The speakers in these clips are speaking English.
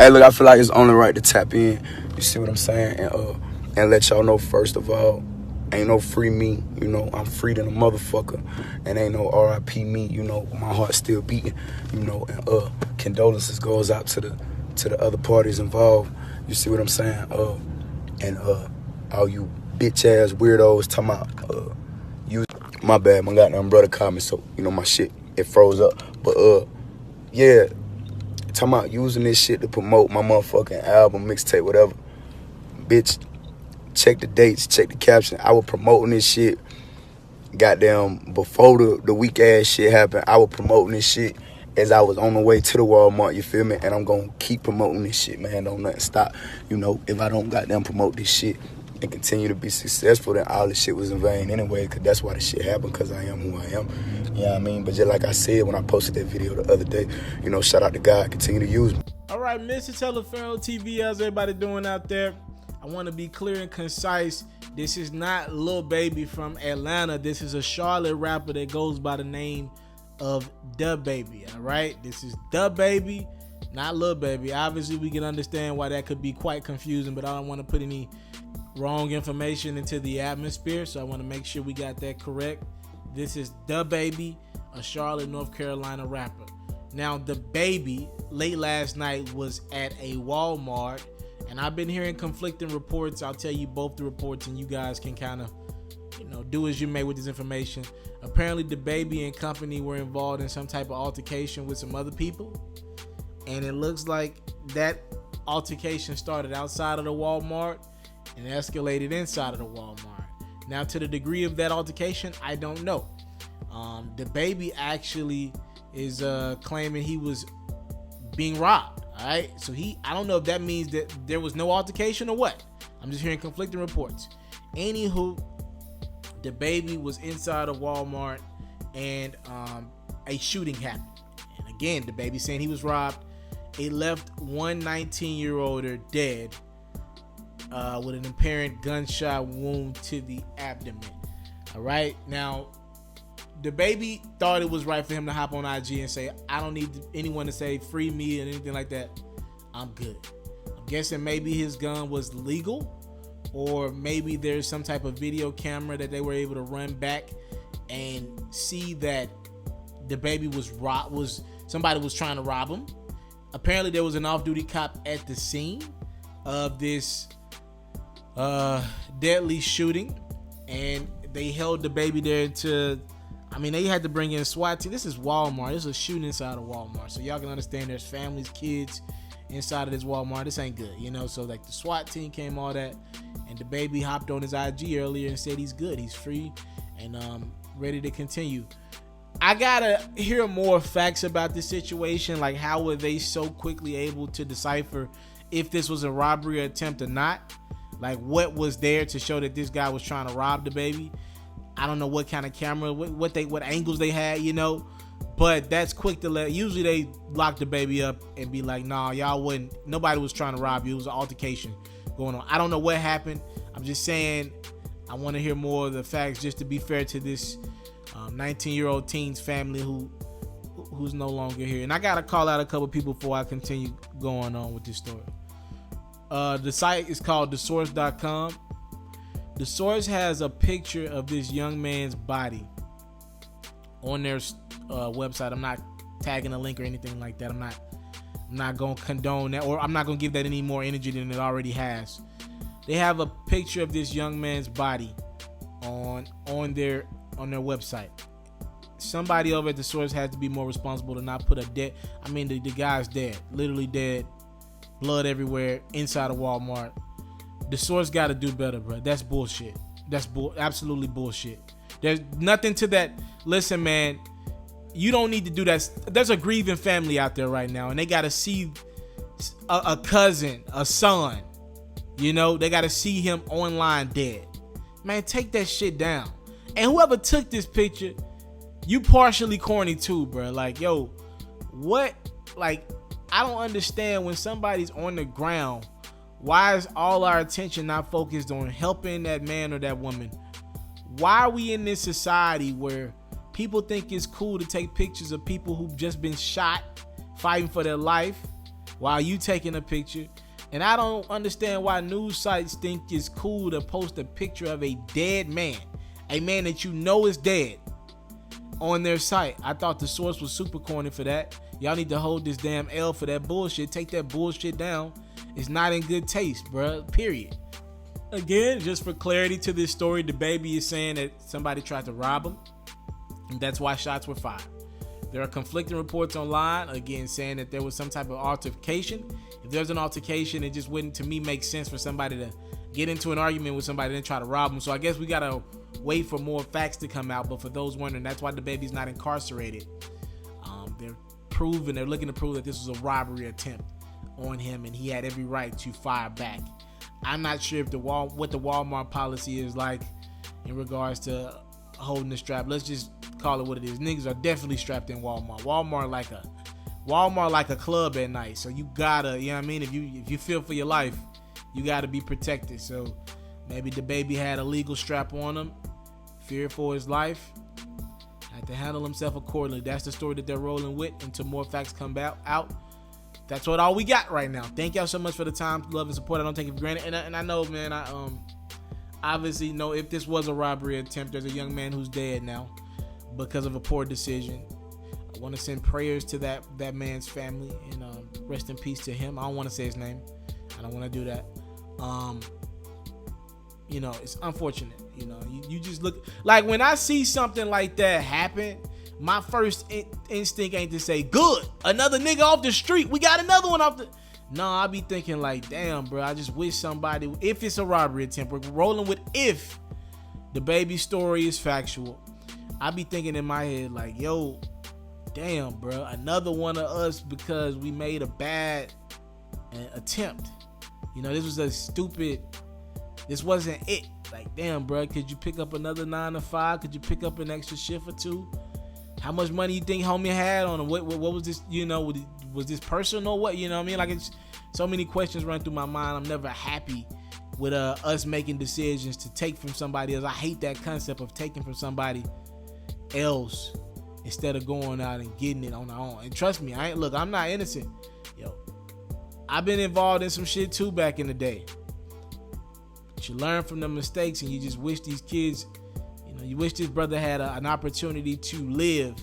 Hey, look, I feel like it's only right to tap in. You see what I'm saying? And let y'all know, first of all, ain't no free me. You know, I'm free than a motherfucker. And ain't no R.I.P. me. You know, my heart's still beating. You know, and condolences goes out to the other parties involved. You see what I'm saying? And all you bitch ass weirdos talking about you. My bad, my goddamn brother called me, so you know my shit it froze up. But yeah, talking about using this shit to promote my motherfucking album, mixtape, whatever. Bitch, check the dates, check the caption. I was promoting this shit, goddamn, before the weak ass shit happened. I was promoting this shit as I was on the way to the Walmart, you feel me? And I'm gonna keep promoting this shit, man. Don't nothing stop. You know, if I don't goddamn promote this shit and continue to be successful, then all this shit was in vain anyway, because that's why this shit happened, because I am who I am. You know what I mean? But just like I said when I posted that video the other day, you know, shout out to God, continue to use me. All right, Mr. Taliaferro TV, how's everybody doing out there? I want to be clear and concise. This is not Lil Baby from Atlanta. This is a Charlotte rapper that goes by the name of DaBaby. All right, this is DaBaby, not Lil Baby. Obviously, we can understand why that could be quite confusing, but I don't want to put any wrong information into the atmosphere, so I want to make sure we got that correct. This is DaBaby, a Charlotte, North Carolina rapper. Now, DaBaby late last night was at a Walmart, and I've been hearing conflicting reports. I'll tell you both the reports, and you guys can kind of, you know, do as you may with this information. Apparently, DaBaby and company were involved in some type of altercation with some other people, and it looks like that altercation started outside of the Walmart and escalated inside of the Walmart. Now, to the degree of that altercation, I don't know. DaBaby actually is claiming he was being robbed. All right, so I don't know if that means that there was no altercation or what. I'm just hearing conflicting reports. Anywho, DaBaby was inside of Walmart and a shooting happened. And again, DaBaby saying he was robbed. It left one 19-year-older dead with an apparent gunshot wound to the abdomen. All right, now DaBaby thought it was right for him to hop on IG and say, I don't need anyone to say free me or anything like that. I'm good. I'm guessing maybe his gun was legal, or maybe there's some type of video camera that they were able to run back and see that DaBaby was somebody was trying to rob him. Apparently there was an off-duty cop at the scene of this deadly shooting, and they held DaBaby there they had to bring in SWAT team. This is Walmart. This is a shooting inside of Walmart. So y'all can understand there's families, kids inside of this Walmart. This ain't good, you know? So like the SWAT team came, all that, and DaBaby hopped on his IG earlier and said he's good. He's free and ready to continue. I gotta hear more facts about this situation. Like, how were they so quickly able to decipher if this was a robbery attempt or not? Like, what was there to show that this guy was trying to rob DaBaby? I don't know what kind of camera, what angles they had, you know, but that's quick to let. Usually they lock DaBaby up and be like, nah, nobody was trying to rob you. It was an altercation going on. I don't know what happened. I'm just saying, I want to hear more of the facts just to be fair to this 19-year-old teen's family who's no longer here. And I got to call out a couple people before I continue going on with this story. The site is called thesource.com. The Source has a picture of this young man's body on their website. I'm not tagging a link or anything like that. I'm not going to condone that, or I'm not going to give that any more energy than it already has. They have a picture of this young man's body on their website. Somebody over at The Source has to be more responsible to not put the guy's dead, literally dead, blood everywhere inside of Walmart. The Source got to do better, bro. That's bullshit. That's absolutely bullshit. There's nothing to that. Listen, man, you don't need to do that. There's a grieving family out there right now, and they got to see a cousin, a son. You know, they got to see him online dead. Man, take that shit down. And whoever took this picture, you partially corny too, bro. Like, yo, what? Like, I don't understand when somebody's on the ground. Why is all our attention not focused on helping that man or that woman? Why are we in this society where people think it's cool to take pictures of people who've just been shot, fighting for their life, while you taking a picture. And I don't understand why news sites think it's cool to post a picture of a dead man, a man that you know is dead, on their site. I thought the source was super corny for that. Y'all need to hold this damn L for that bullshit. Take that bullshit down. It's not in good taste, bruh. Period. Again, just for clarity to this story, the baby is saying that somebody tried to rob him, and that's why shots were fired. There are conflicting reports online, again, saying that there was some type of altercation. If there's an altercation, it just wouldn't, to me, make sense for somebody to get into an argument with somebody and then try to rob them. So I guess we gotta wait for more facts to come out. But for those wondering, that's why the baby's not incarcerated. They're looking to prove that this was a robbery attempt on him, and he had every right to fire back. I'm not sure if what the Walmart policy is like in regards to holding the strap. Let's just call it what it is. Niggas are definitely strapped in Walmart. Walmart like a club at night. So you gotta, you know what I mean? If you feel for your life, you gotta be protected. So maybe the baby had a legal strap on him, fear for his life, had to handle himself accordingly. That's the story that they're rolling with until more facts come out. That's all we got right now. Thank y'all so much for the time, love, and support. I don't take it for granted. And I know, man, I obviously know if this was a robbery attempt, there's a young man who's dead now because of a poor decision. I want to send prayers to that man's family, and rest in peace to him. I don't want to say his name. I don't want to do that. It's unfortunate. You just look like, when I see something like that happen, my first instinct ain't to say, good, another nigga off the street. We got another one off the... No, I be thinking like, damn, bro, I just wish somebody, if it's a robbery attempt, we're rolling with if the baby story is factual. I be thinking in my head like, yo, damn, bro, another one of us because we made a bad attempt. This was a stupid, this wasn't it. Like, damn, bro, could you pick up another 9 to 5? Could you pick up an extra shift or two? How much money you think homie had on him? What was this, was this personal? What, you know what I mean? Like, it's so many questions run through my mind. I'm never happy with us making decisions to take from somebody else. I hate that concept of taking from somebody else instead of going out and getting it on our own. And trust me, I'm not innocent. Yo, I've been involved in some shit too back in the day. But you learn from the mistakes, and you just wish these kids, you wish this brother had an opportunity to live,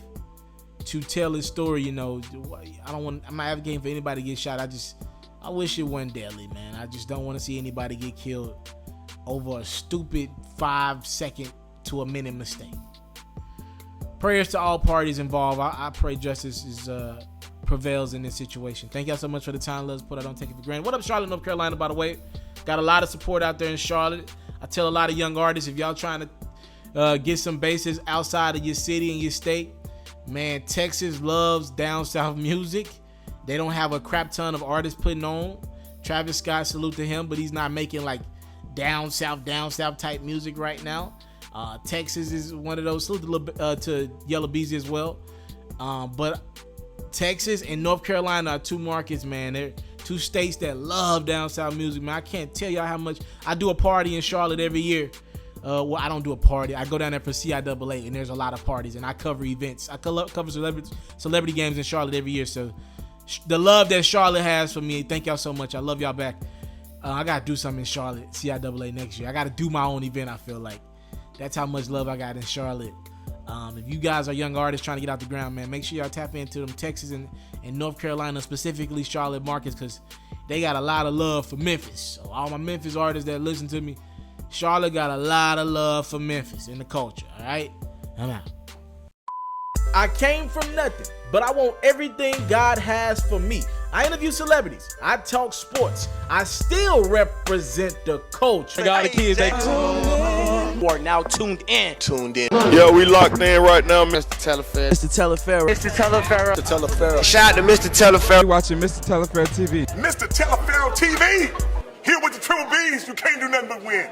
to tell his story. I'm not advocating for anybody to get shot. I wish it wasn't deadly, man. I just don't want to see anybody get killed over a stupid 5-second to a minute mistake. Prayers to all parties involved. I pray justice prevails in this situation. Thank y'all so much for the time. Let's put I don't take it for granted. What up, Charlotte, North Carolina, by the way? Got a lot of support out there in Charlotte. I tell a lot of young artists, if y'all trying to get some bases outside of your city and your state, man, Texas loves down south music. They don't have a crap ton of artists putting on. Travis Scott, salute to him, but he's not making like down south type music right now. Texas is one of those. Salute to Yellow Beezy as well. But Texas and North Carolina are two markets, man. They're two states that love down south music, man. I can't tell y'all how much. I do a party in Charlotte every year. Well, I don't do a party. I go down there for CIAA, and there's a lot of parties, and I cover events. I cover celebrity games in Charlotte every year. So the love that Charlotte has for me, thank y'all so much. I love y'all back. I got to do something in Charlotte, CIAA next year. I got to do my own event, I feel like. That's how much love I got in Charlotte. If you guys are young artists trying to get out the ground, man, make sure y'all tap into them Texas and North Carolina, specifically Charlotte markets, because they got a lot of love for Memphis. So all my Memphis artists that listen to me, Charlotte got a lot of love for Memphis in the culture, all right? I'm out. I came from nothing, but I want everything God has for me. I interview celebrities. I talk sports. I still represent the culture. I got the kids. You are now tuned in. Yeah, we locked in right now, Mr. TALIAFERRO. Mr. TALIAFERRO. Shout out to Mr. TALIAFERRO. You're watching Mr. TALIAFERRO TV. Mr. TALIAFERRO TV. Here with the triple B's, you can't do nothing but win.